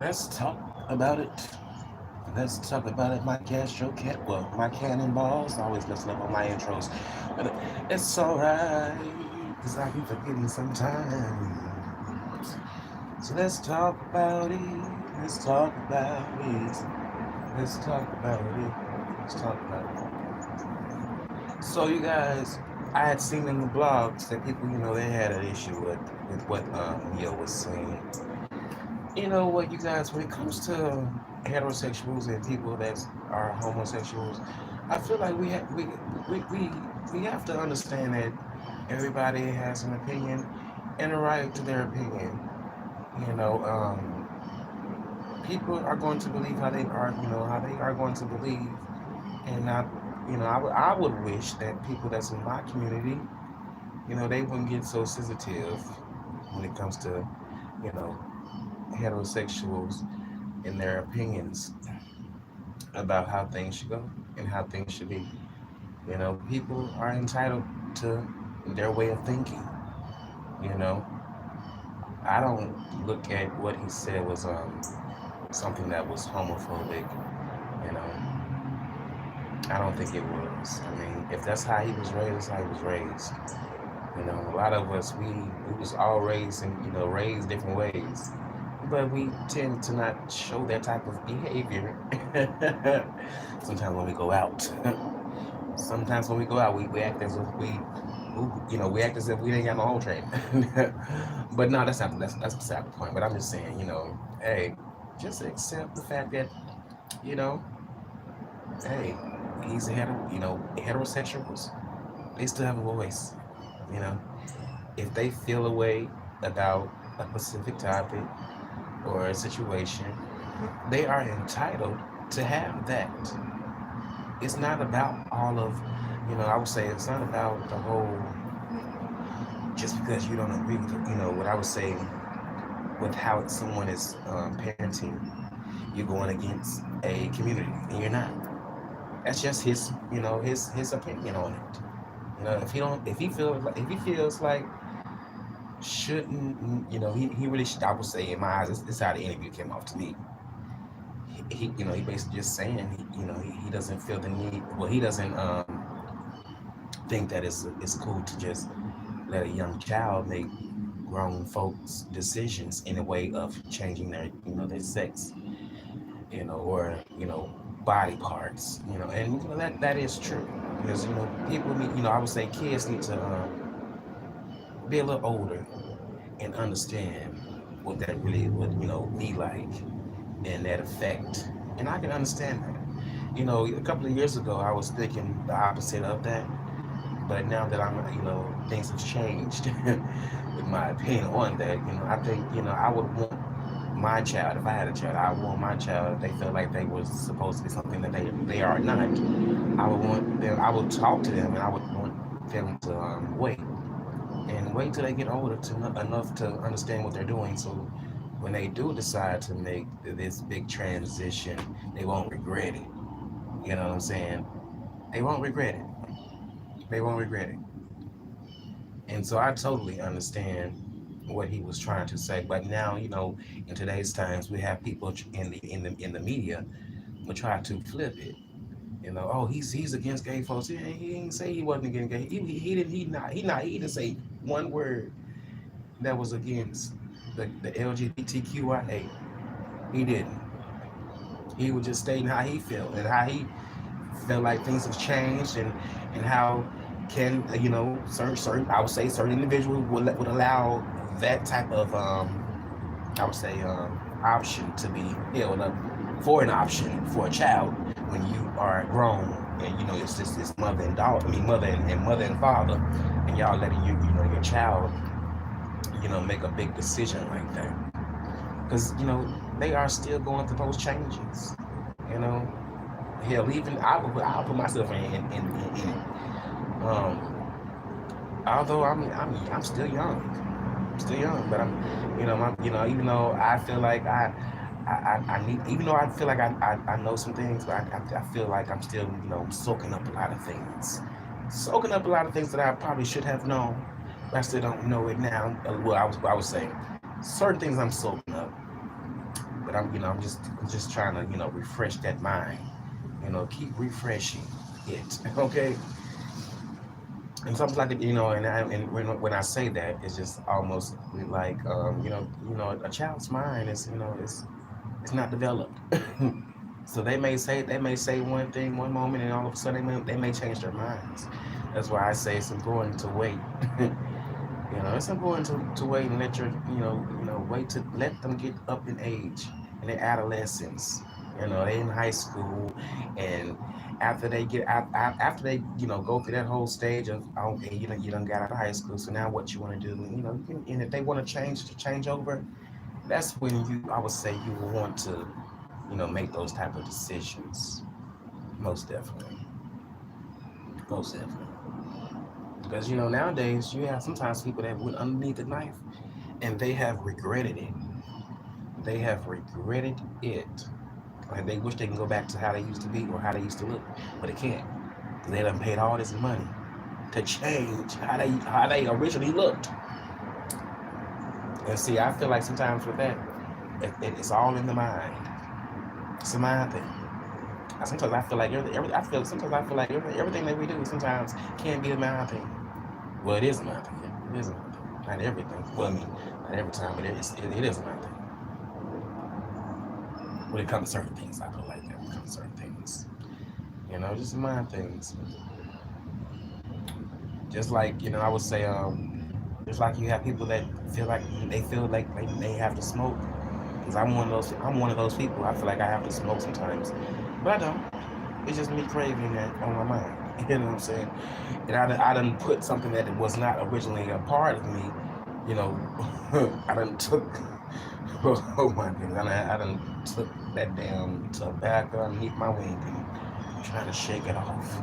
Let's talk about it. Let's talk about it. My Castro cat, well, my cannonballs always messing up on my intros, but it's alright, cause I keep forgetting sometimes. So let's talk about it. Let's talk about it. Let's talk about it. Let's talk about it. So you guys, I had seen in the blogs that people, they had an issue with what Neo was saying. You know what, you guys, when it comes to heterosexuals and people that are homosexuals, I feel like we have to understand that everybody has an opinion and a right to their opinion. You know, people are going to believe how they are, how they are going to believe, and not, I would wish that people that's in my community, they wouldn't get so sensitive when it comes to, you know, heterosexuals and their opinions about how things should go and how things should be. People are entitled to their way of thinking. You know, I don't look at what he said was something that was homophobic. You know, I don't think it was. I mean, if that's how he was raised, that's how he was raised. A lot of us we was all raised and raised different ways, but we tend to not show that type of behavior. Sometimes when we go out, sometimes when we go out, we act as if we act as if we ain't got no whole train. But no, that's beside the point. But I'm just saying, hey, just accept the fact that you know, hey, he's a heterosexuals. They still have a voice. You know, if they feel a way about a specific topic or a situation, they are entitled to have that. It's not about all of, I would say it's not about the whole, just because you don't agree with, what I would say with how someone is parenting, you're going against a community, and you're not. That's just his opinion on it. If he feels like shouldn't, he really should, I would say in my eyes, this is how the interview came off to me. He basically just saying, he doesn't feel the need, well, he doesn't think that it's cool to just let a young child make grown folks decisions in a way of changing their sex, or body parts, and that is true, because people need, I would say kids need to be a little older and understand what that really would be like, and that effect. And I can understand that. A couple of years ago, I was thinking the opposite of that. But now that things have changed with my opinion on that, I think, I would want my child, if I had a child, I would want my child, if they feel like they were supposed to be something that they are not, I would talk to them, and I would want them to wait till they get older enough to understand what they're doing. So when they do decide to make this big transition, they won't regret it. You know what I'm saying? They won't regret it. They won't regret it. And so I totally understand what he was trying to say. But now, in today's times, we have people in the media will try to flip it. Oh, he's against gay folks. He didn't say he wasn't against gay. He didn't say one word that was against the LGBTQIA. He didn't. He was just stating how he felt and how he felt like things have changed, and how can certain I would say certain individuals would allow that type of I would say option to be held up for an option for a child when you are grown, and it's just it's mother and daughter, I mean mother and father, and y'all letting your child make a big decision like that, because they are still going through those changes. you know Hell, even I'll put myself in it. Although I'm still young, but even though I feel like I need, even though I feel like I know some things, but I feel like I'm still soaking up a lot of things, that I probably should have known, but I still don't know it now. Well, I was saying certain things I'm soaking up, But I'm just trying to, refresh that mind. Keep refreshing it. Okay. And something like it, and when I say that, it's just almost like, a child's mind is, it's not developed. So they may say one thing one moment, and all of a sudden they may change their minds. That's why I say it's important to wait. It's important to wait and let wait to let them get up in age, in their adolescence. They in high school, and after they get after they go through that whole stage of, okay, you done got out of high school, so now what you want to do? And if they want to change over, that's when I would say you will want to make those type of decisions. Most definitely, most definitely. Because nowadays you have sometimes people that went underneath the knife and they have regretted it. They have regretted it. Like they wish they can go back to how they used to be or how they used to look, but they can't. They done paid all this money to change how they originally looked. And see, I feel like sometimes with that, it's all in the mind. It's a mind thing. Sometimes I feel like everything that we do sometimes can be a mind thing. Well, it is a mind thing. It is a mind thing. Not everything. Well, I mean, not every time, but it is a mind thing. When it comes to certain things, I feel like that. When it comes to certain things, just mind things. Just like I would say, just like you have people that feel like they have to smoke. Because I'm one of those people. I feel like I have to smoke sometimes, but I don't. It's just me craving that on my mind. You know what I'm saying? And I done put something that was not originally a part of me. You know, I done took. Oh my goodness! I done took that damn tobacco underneath my wing and trying to shake it off.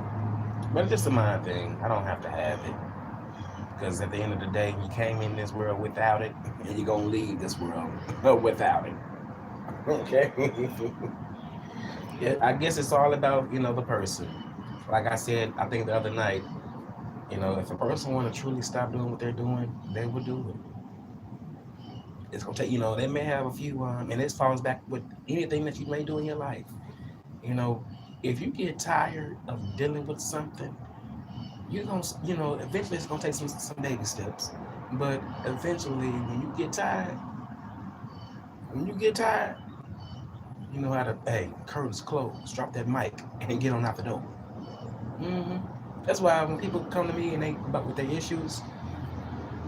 But it's just a mind thing. I don't have to have it. Because at the end of the day, you came in this world without it, and you're going to leave this world without it. Okay? Yeah, I guess it's all about, the person. Like I said, I think the other night, if a person want to truly stop doing what they're doing, they will do it. It's going to take, they may have a few, and this falls back with anything that you may do in your life. You know, if you get tired of dealing with something, you're gonna, eventually it's gonna take some baby steps. But eventually, when you get tired, you know how to, hey, curtains closed, drop that mic, and get on out the door. hmm That's why when people come to me and they about with their issues,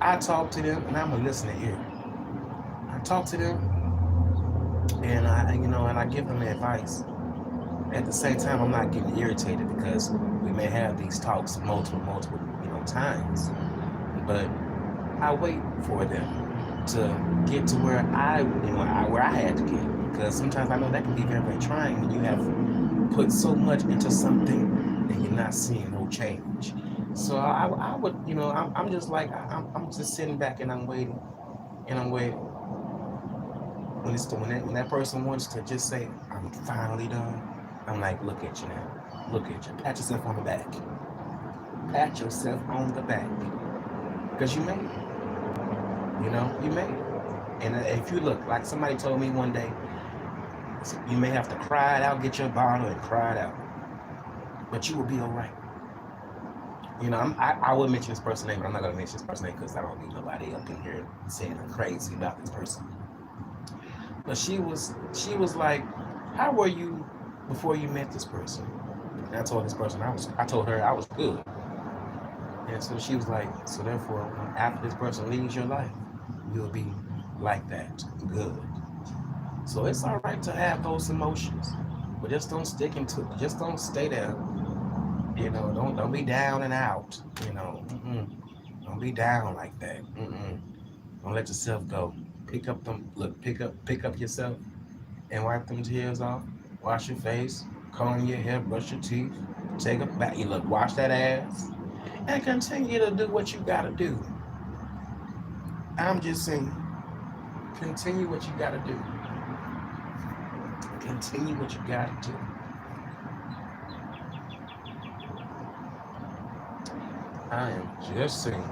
I talk to them and I'm a listening ear. I talk to them and I give them advice. At the same time, I'm not getting irritated because we may have these talks multiple, times. But I wait for them to get to where where I had to get. Because sometimes I know that can be very, very trying when you have put so much into something and you're not seeing no change. So I would, I'm just like, I'm just sitting back and I'm waiting. And I'm waiting. When that person wants to just say, I'm finally done, I'm like, look at you now. Look at you. Pat yourself on the back. Pat yourself on the back. Because you made it. You made it. And if you look, like somebody told me one day, you may have to cry it out, get your bottle and cry it out. But you will be all right. I would mention this person's name, but I'm not going to mention this person's name because I don't need nobody up in here saying I'm crazy about this person. But she was like, how were you before you met this person? And I told this person I told her I was good. And so she was like, so therefore, after this person leaves your life, you'll be like that, good. So it's all right to have those emotions, but just don't stick into it. Just don't stay there. Don't be down and out. Don't be down like that. Don't let yourself go. Pick up yourself and wipe them tears off. Wash your face, comb your hair, brush your teeth, take a bath. Wash that ass, and continue to do what you gotta do. I'm just saying, continue what you gotta do. Continue what you gotta do. I am just saying.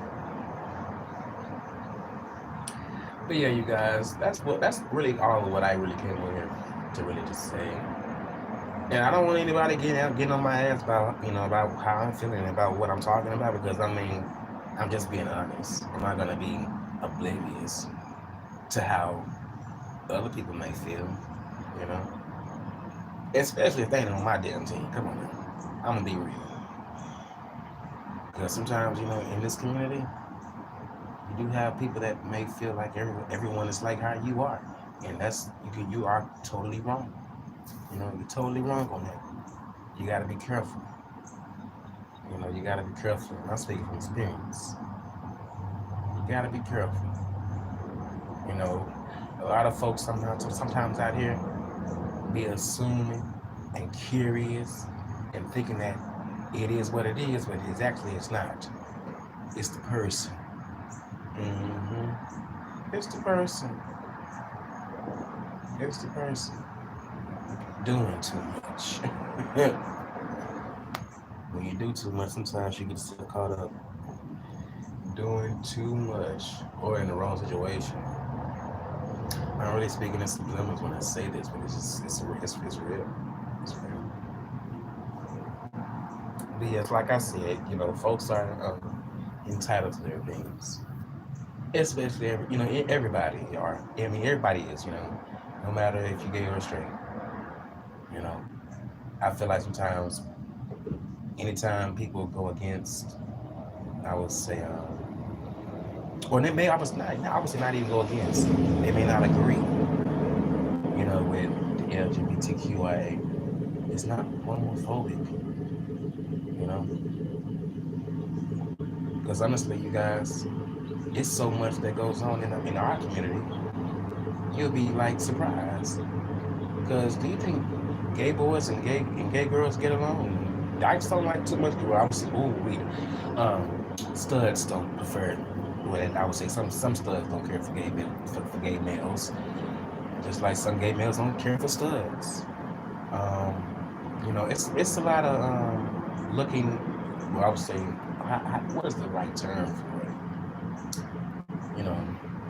But yeah, you guys, that's really all of what I really came on here to really just say. And I don't want anybody getting on my ass about about how I'm feeling about what I'm talking about, because I mean I'm just being honest. I'm not gonna be oblivious to how other people may feel, you know. Especially if they ain't on my damn team. Come on now. I'm gonna be real. Because sometimes, in this community, you do have people that may feel like everyone is like how you are. And you are totally wrong. You're totally wrong on that. You gotta be careful. You gotta be careful. And I'm speaking from experience. You gotta be careful. You know, a lot of folks sometimes out here be assuming and curious and thinking that it is what it is, but it's not. It's the person. It's the person. It's the person doing too much. When you do too much, sometimes you get yourself caught up doing too much or in the wrong situation. I'm really speaking in subliminals when I say this, but it's real. It's real. But yes, like I said, folks are entitled to their opinions. Especially everybody are. I mean, everybody is. No matter if you're gay or straight. I feel like sometimes, anytime people go against, I would say, or they may obviously not even go against. They may not agree. With the LGBTQIA, it's not homophobic. Because honestly, you guys, it's so much that goes on in our community. You'll be like surprised. Because do you think gay boys and gay girls get along? I just don't like too much. Studs don't prefer. Well, I would say some studs don't care for gay males. Just like some gay males don't care for studs. It's a lot of looking. Well, I would say, what is the right term for it?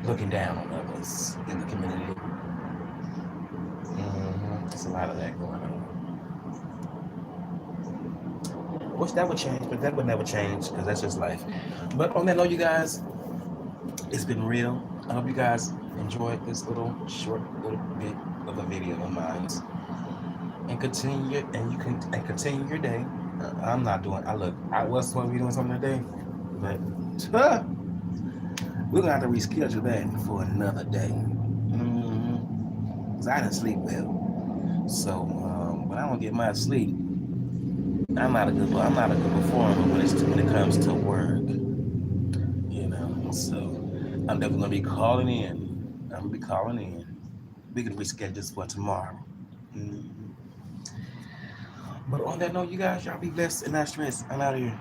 Looking down on others in the community. There's a lot of that going on. Wish that would change, but that would never change because that's just life. But on that note, you guys, it's been real. I hope you guys enjoyed this little bit of a video of mine, and continue your day. I'm not doing. I was supposed to be doing something today, but we're gonna have to reschedule that for another day. Cause I didn't sleep well, so when I don't get my sleep, I'm not a good performer when it comes to work. So I'm definitely gonna be calling in. We can reschedule this for tomorrow. But on that note, you guys, y'all be blessed and not stressed. I'm out of here.